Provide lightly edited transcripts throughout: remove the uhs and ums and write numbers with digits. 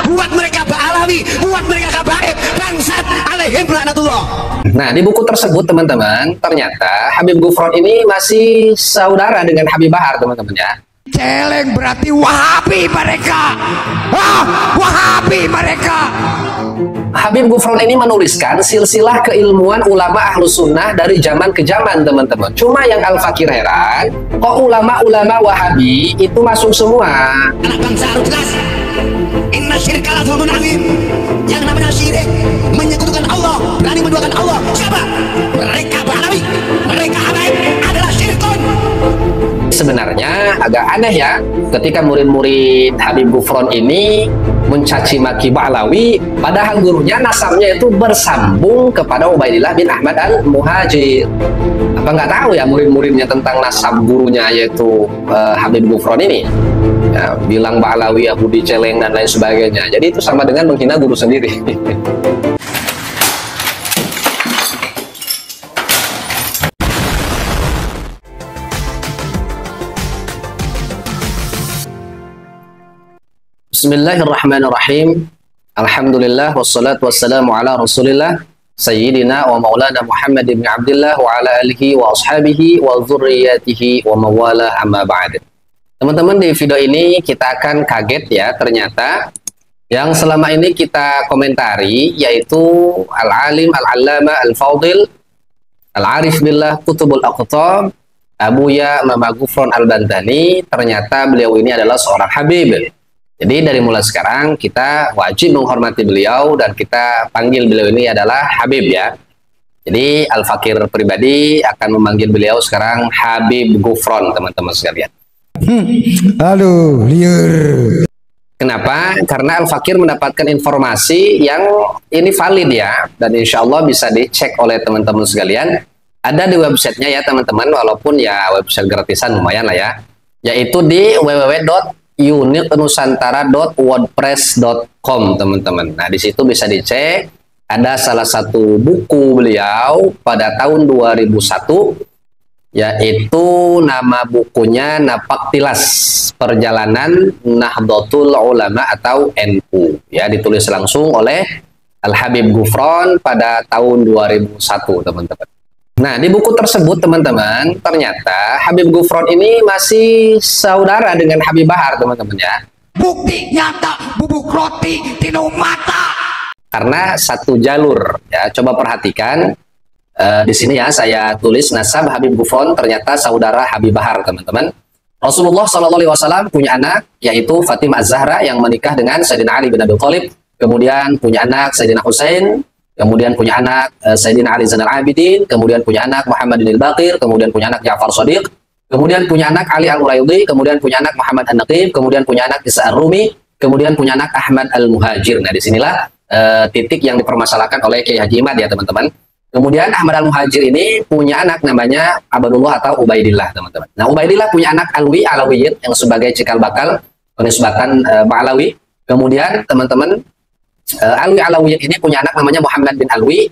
buat mereka Ba'alawi, buat mereka Kabaib, bangsat alaihim laknatullah. Nah, di buku tersebut teman-teman, ternyata Habib Gufron ini masih saudara dengan Habib Bahar, teman-teman ya. Celeng berarti Wahabi mereka. Wahabi mereka. Habib Gufron ini menuliskan silsilah keilmuan ulama Ahlus Sunnah dari zaman ke zaman, teman-teman. Cuma yang Al-Fakir heran, kok ulama-ulama Wahabi itu masuk semua. Anak bangsa harus jelas. Inna syirka la dzulmun adzim. Yang namanya syirik, menyekutukan Allah, berani menduakan Allah. Siapa? Mereka Ba'alawi, mereka Habaib adalah syirkun. Sebenarnya agak aneh ya, ketika murid-murid Habib Gufron ini mencaci maki Ba'alawi, padahal gurunya nasabnya itu bersambung kepada Ubaidillah bin Ahmad al-Muhajir. Apa nggak tahu ya murid-muridnya tentang nasab gurunya yaitu Habib Gufron ini? Ya, bilang Ba'alawi, Yahudi, celeng dan lain sebagainya. Jadi itu sama dengan menghina guru sendiri. Bismillahirrahmanirrahim. Alhamdulillah wassalatu wassalamu ala Rasulillah Sayyidina wa Maulana Muhammad ibn Abdullah wa ala alihi wa ashabihi wa dzurriyyatihi wa mawala amma ba'd. Teman-teman, di video ini kita akan kaget ya, ternyata yang selama ini kita komentari yaitu Al-Alim Al-Allama Al-Fadil Al-Arif Billah Qutbul Aqtab Abuya Mama Gufron Al-Bantani, ternyata beliau ini adalah seorang Habib. Jadi dari mulai sekarang kita wajib menghormati beliau dan kita panggil beliau ini adalah Habib ya. Jadi Al-Fakir pribadi akan memanggil beliau sekarang Habib Gufron, teman-teman sekalian. Halo, liur. Kenapa? Karena Al-Fakir mendapatkan informasi yang ini valid ya, dan insya Allah bisa dicek oleh teman-teman sekalian. Ada di websitenya ya teman-teman, walaupun ya website gratisan lumayan lah ya, yaitu di www.uniquenusantara.wordpress.com, teman-teman. Nah, di situ bisa dicek. Ada salah satu buku beliau pada tahun 2001, yaitu nama bukunya Napaktilas Perjalanan Nahdlatul Ulama atau NU. Ya, ditulis langsung oleh Al-Habib Gufron pada tahun 2001, teman-teman. Nah, di buku tersebut teman-teman, ternyata Habib Gufron ini masih saudara dengan Habib Bahar, teman-teman ya. Bukti nyata, bubuk roti tino mata. Karena satu jalur ya. Coba perhatikan di sini ya, saya tulis nasab Habib Gufron ternyata saudara Habib Bahar, teman-teman. Rasulullah SAW punya anak yaitu Fatimah Az-Zahra yang menikah dengan Sayyidina Ali bin Abi Thalib. Kemudian punya anak Sayyidina Husain. Kemudian punya anak Sayyidina Ali Zainal Abidin, kemudian punya anak Muhammad bin Baqir, kemudian punya anak Ja'far Shadiq, kemudian punya anak Ali Al-Uraidi, kemudian punya anak Muhammad An-Naqib, kemudian punya anak Isa Ar-Rumi, kemudian punya anak Ahmad Al-Muhajir. Nah, disinilah titik yang dipermasalahkan oleh Kiai Haji Imad ya teman-teman. Kemudian Ahmad Al-Muhajir ini punya anak namanya Abdullah atau Ubaidillah, teman-teman. Nah, Ubaidillah punya anak Alwi Alawiyin yang sebagai cikal bakal penisbatan Ba'alawi. Kemudian teman-teman, Alwi Alawiyin ini punya anak namanya Muhammad bin Alwi.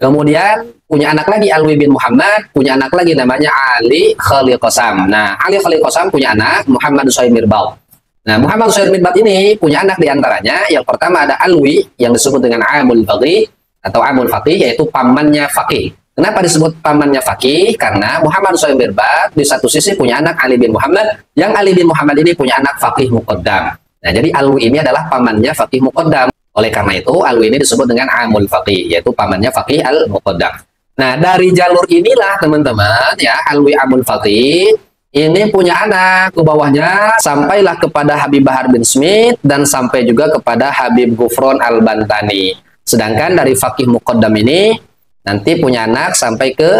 Kemudian punya anak lagi Alwi bin Muhammad, punya anak lagi namanya Ali Khalil Qasam. Nah, Ali Khalil Qasam punya anak Muhammad Usaid Mirbad. Nah, Muhammad Usaid Mirbad ini punya anak diantaranya. Yang pertama ada Alwi yang disebut dengan Amul Faqih atau Amul Faqih, yaitu pamannya Faqih. Kenapa disebut pamannya Faqih? Karena Muhammad Usaid Mirbad di satu sisi punya anak Ali bin Muhammad, yang Ali bin Muhammad ini punya anak Faqih Muqaddam. Nah, jadi Alwi ini adalah pamannya Faqih Muqaddam. Oleh karena itu, Alwi ini disebut dengan Amul Faqih, yaitu pamannya Faqih al-Muqaddam. Nah, dari jalur inilah teman-teman ya, Alwi Amul Faqih ini punya anak ke bawahnya, sampailah kepada Habib Bahar bin Smith dan sampai juga kepada Habib Gufron Al-Bantani. Sedangkan dari Faqih Muqaddam ini nanti punya anak sampai ke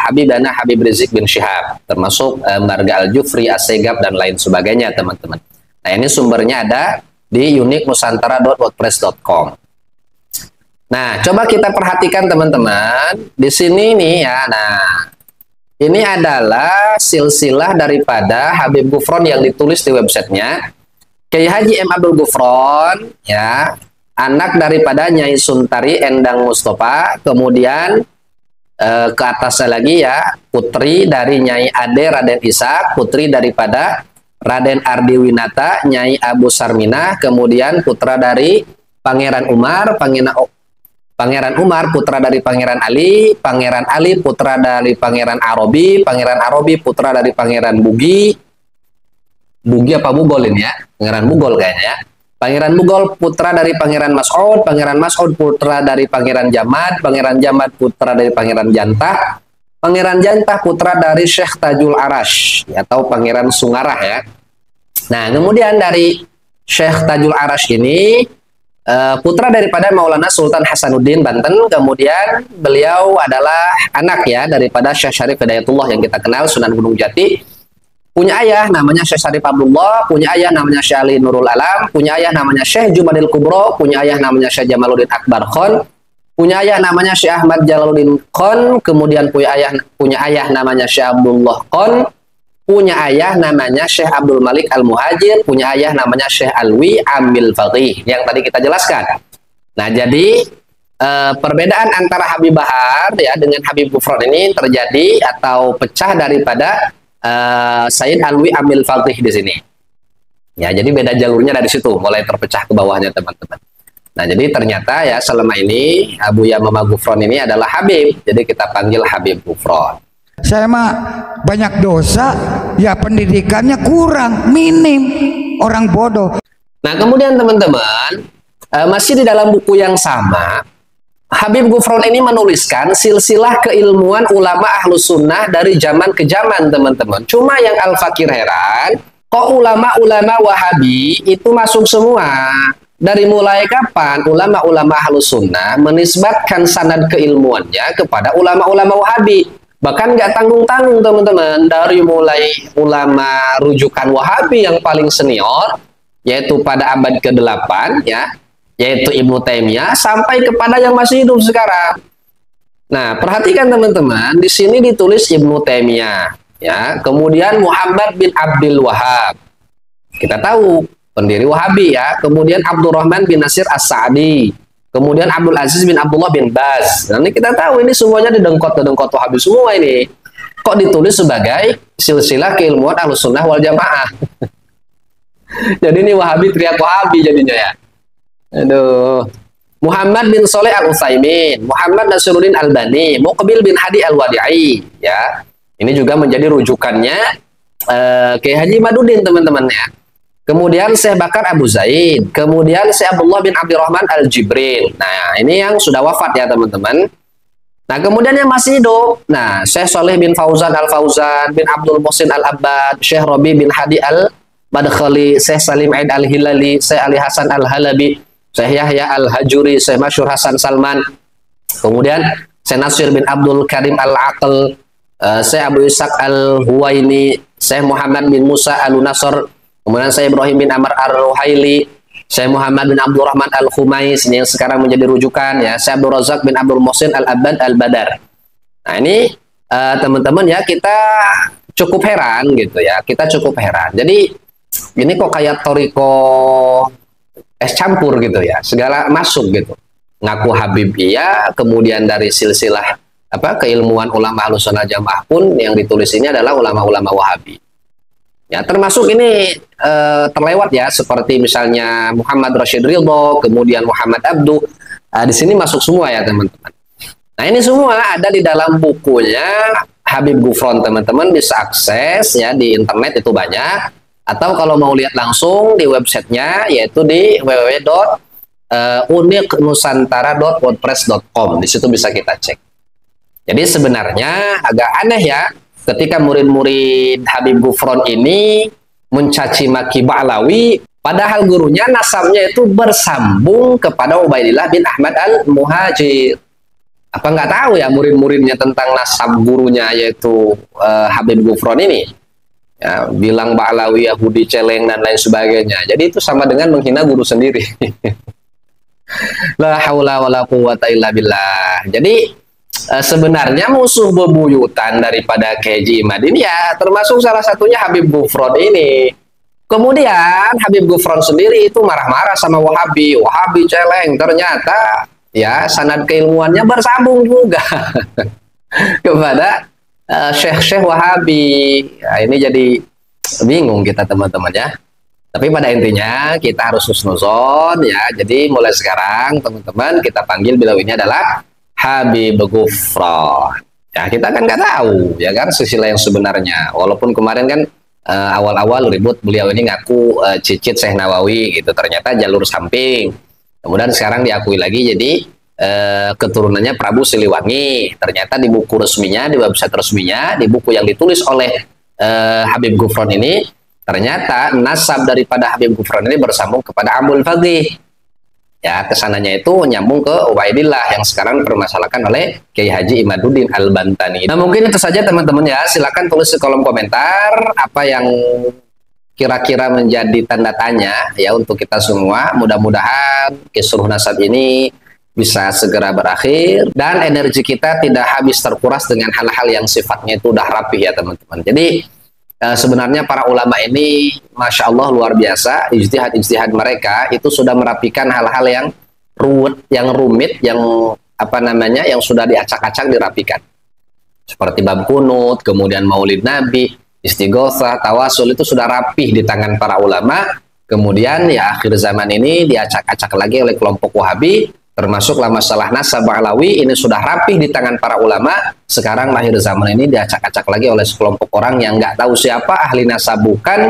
Habib Dana Habib Rizik bin Syihab, termasuk Marga Al-Jufri, As-Segaf dan lain sebagainya, teman-teman. Nah, ini sumbernya ada di uniquenusantara.wordpress.com. Nah, coba kita perhatikan teman-teman. Di sini nih ya. Nah, ini adalah silsilah daripada Habib Gufron yang ditulis di websitenya. Kiai Haji M. Abdul Gufron ya, anak daripada Nyai Suntari Endang Mustafa. Kemudian ke atasnya lagi ya, putri dari Nyai Ade Raden Ishak, putri daripada Raden Ardiwinata, Nyai Abu Sarminah, kemudian putra dari Pangeran Umar, Pangeran Umar putra dari Pangeran Ali putra dari Pangeran Arabi putra dari Pangeran Bugi apa Bugol ini ya, Pangeran Bugol kayaknya ya. Pangeran Bugol putra dari Pangeran Mas'ud putra dari Pangeran Jamad putra dari Pangeran Jantah putra dari Syekh Tajul Arash atau Pangeran Sungarah ya. Nah, kemudian dari Syekh Tajul Arash ini putra daripada Maulana Sultan Hasanuddin Banten, kemudian beliau adalah anak ya daripada Syekh Syarif Hidayatullah yang kita kenal Sunan Gunung Jati. Punya ayah namanya Syekh Syarif Abdullah, punya ayah namanya Syekh Ali Nurul Alam, punya ayah namanya Syekh Jumadil Kubro, punya ayah namanya Syekh Jamaluddin Akbar Khan, punya ayah namanya Syekh Ahmad Jalaluddin Khan, kemudian punya ayah namanya Syekh Abdullah Khan, punya ayah namanya Syekh Abdul Malik Al-Muhajir, punya ayah namanya Syekh Alwi Amil Faqih yang tadi kita jelaskan. Nah, jadi perbedaan antara Habib Bahar ya dengan Habib Gufron ini terjadi atau pecah daripada Sayyid Alwi Amil Faqih di sini. Ya, jadi beda jalurnya dari situ, mulai terpecah ke bawahnya teman-teman. Nah, jadi ternyata ya selama ini Abu Yamamah Gufron ini adalah Habib, jadi kita panggil Habib Gufron. Saya mah banyak dosa, ya pendidikannya kurang, minim, orang bodoh. Nah, kemudian teman-teman, masih di dalam buku yang sama, Habib Gufron ini menuliskan silsilah keilmuan ulama Ahlus Sunnah dari zaman ke zaman, teman-teman. Cuma yang Al-Fakir heran, kok ulama-ulama Wahabi itu masuk semua? Dari mulai kapan ulama-ulama Ahlus Sunnah menisbatkan sanad keilmuannya kepada ulama-ulama Wahabi? Bahkan nggak tanggung-tanggung, teman-teman. Dari mulai ulama rujukan Wahabi yang paling senior, yaitu pada abad ke-8, ya, yaitu Ibnu Taimiyah, sampai kepada yang masih hidup sekarang. Nah, perhatikan teman-teman, di sini ditulis Ibnu Taimiyah, ya. Kemudian Muhammad bin Abdul Wahab, kita tahu pendiri Wahabi ya. Kemudian Abdurrahman bin Nasir As-Sa'di, kemudian Abdul Aziz bin Abdullah bin Baz. Nah, ini kita tahu ini semuanya didengkot Wahabi semua ini. Kok ditulis sebagai silsilah keilmuan Ahlus Sunnah wal Jamaah? Jadi ini Wahabi teriak Wahabi jadinya ya. Aduh. Muhammad bin Soleh Al-Utsaimin, Muhammad Nasiruddin Albani, Muqbil bin Hadi Al-Wadi'i, ya. Ini juga menjadi rujukannya Kiai Haji Maduddin, teman-teman ya. Kemudian Syekh Bakar Abu Zaid, kemudian Syekh Abdullah bin Abdurrahman Al-Jibril. Nah, ini yang sudah wafat ya, teman-teman. Nah, kemudian yang masih hidup, nah, Syekh Soleh bin Fauzan Al-Fauzan, bin Abdul Muhsin Al-Abbad, Syekh Robi bin Hadi Al-Madkhali, Syekh Salim Aid Al-Hilali, Syekh Ali Hasan Al-Halabi, Syekh Yahya Al-Hajuri, Syekh Masyhur Hasan Salman, kemudian Syekh Nasir bin Abdul Karim Al-Aql, Syekh Abu Ishaq Al-Huwaini, Syekh Muhammad bin Musa Al-Nasr, kemudian Syekh Ibrahim bin Amr Ar-Ruhaili, Syekh Muhammad bin Abdul Rahman Al-Khumais, ini yang sekarang menjadi rujukan ya, Syekh Abdul Razak bin Abdul Muhsin Al-Abbad Al-Badar. Nah, ini teman-teman ya, kita cukup heran gitu ya, kita cukup heran. Jadi ini kok kayak toriko es campur gitu ya, segala masuk gitu. Ngaku Habib iya, kemudian dari silsilah keilmuan ulama Ahlus Sunnah Jamaah pun yang ditulis ini adalah ulama-ulama Wahabi. Ya, termasuk ini terlewat ya, seperti misalnya Muhammad Rashid Ridho, kemudian Muhammad Abdu. Di sini masuk semua ya, teman-teman. Nah, ini semua ada di dalam bukunya Habib Gufron, teman-teman bisa akses ya di internet, itu banyak. Atau kalau mau lihat langsung di websitenya, yaitu di www.uniknusantara.wordpress.com. Di situ bisa kita cek. Jadi sebenarnya agak aneh ya, ketika murid-murid Habib Gufron ini mencaci maki Ba'lawi, padahal gurunya nasabnya itu bersambung kepada Ubaidillah bin Ahmad Al-Muhajir. Apa nggak tahu ya murid-muridnya tentang nasab gurunya, yaitu Habib Gufron ini? Ya, bilang Ba'lawi, Yahudi, celeng, dan lain sebagainya. Jadi itu sama dengan menghina guru sendiri. La haula wala quwwata illa billah. Jadi sebenarnya musuh bebuyutan daripada Kiai Imad ini ya termasuk salah satunya Habib Gufron ini. Kemudian Habib Gufron sendiri itu marah-marah sama Wahabi. Wahabi celeng, ternyata ya sanad keilmuannya bersambung juga kepada Syekh-Syekh Wahabi. Nah, ini jadi bingung kita teman-teman ya. Tapi pada intinya kita harus husnuzon ya. Jadi mulai sekarang teman-teman kita panggil beliau ini adalah Habib Ghufran. Ya kita kan nggak tahu ya kan silsilah yang sebenarnya. Walaupun kemarin kan awal-awal ribut beliau ini ngaku cicit Syekh Nawawi gitu. Ternyata jalur samping. Kemudian sekarang diakui lagi jadi keturunannya Prabu Siliwangi. Ternyata di buku resminya, di website resminya, di buku yang ditulis oleh Habib Ghufran ini, ternyata nasab daripada Habib Ghufran ini bersambung kepada Abdul Faqih. Ya, kesananya itu nyambung ke Ubaidillah yang sekarang dipermasalahkan oleh Kiai Haji Imaduddin Al-Bantani. Nah, mungkin itu saja teman-teman ya. Silakan tulis di kolom komentar apa yang kira-kira menjadi tanda tanya ya untuk kita semua. Mudah-mudahan kisruh nasab ini bisa segera berakhir dan energi kita tidak habis terkuras dengan hal-hal yang sifatnya itu udah rapih ya teman-teman. Jadi sebenarnya para ulama ini Masya Allah luar biasa, ijtihad mereka itu sudah merapikan hal-hal yang rumit, yang apa namanya, yang sudah diacak-acak dirapikan. Seperti bab kunut, kemudian maulid nabi, istighosah, tawasul itu sudah rapih di tangan para ulama. Kemudian ya akhir zaman ini diacak-acak lagi oleh kelompok Wahabi. Termasuklah masalah nasab Alawi ini sudah rapih di tangan para ulama. Sekarang lahir zaman ini diacak-acak lagi oleh sekelompok orang yang nggak tahu siapa, ahli nasab bukan,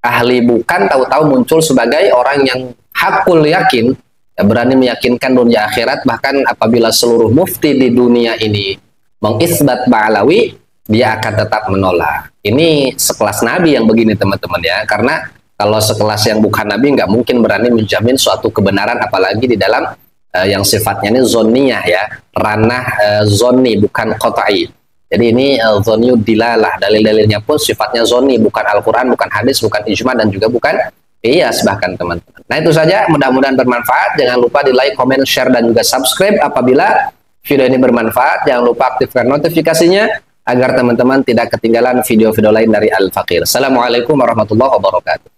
ahli bukan, tahu-tahu muncul sebagai orang yang hakul yakin, ya, berani meyakinkan dunia akhirat. Bahkan apabila seluruh mufti di dunia ini mengisbat Ba'alawi, dia akan tetap menolak. Ini sekelas nabi yang begini teman-teman ya, karena kalau sekelas yang bukan nabi nggak mungkin berani menjamin suatu kebenaran, apalagi di dalam yang sifatnya ini zoniyah ya, ranah zoni bukan qot'i. Jadi ini zoniyu dilalah, dalil-dalilnya pun sifatnya zoni, bukan Al-Quran, bukan hadis, bukan ijma, dan juga bukan qiyas bahkan teman-teman. Nah itu saja, mudah-mudahan bermanfaat. Jangan lupa di like, comment, share, dan juga subscribe apabila video ini bermanfaat. Jangan lupa aktifkan notifikasinya agar teman-teman tidak ketinggalan video-video lain dari Al-Faqir. Assalamualaikum warahmatullahi wabarakatuh.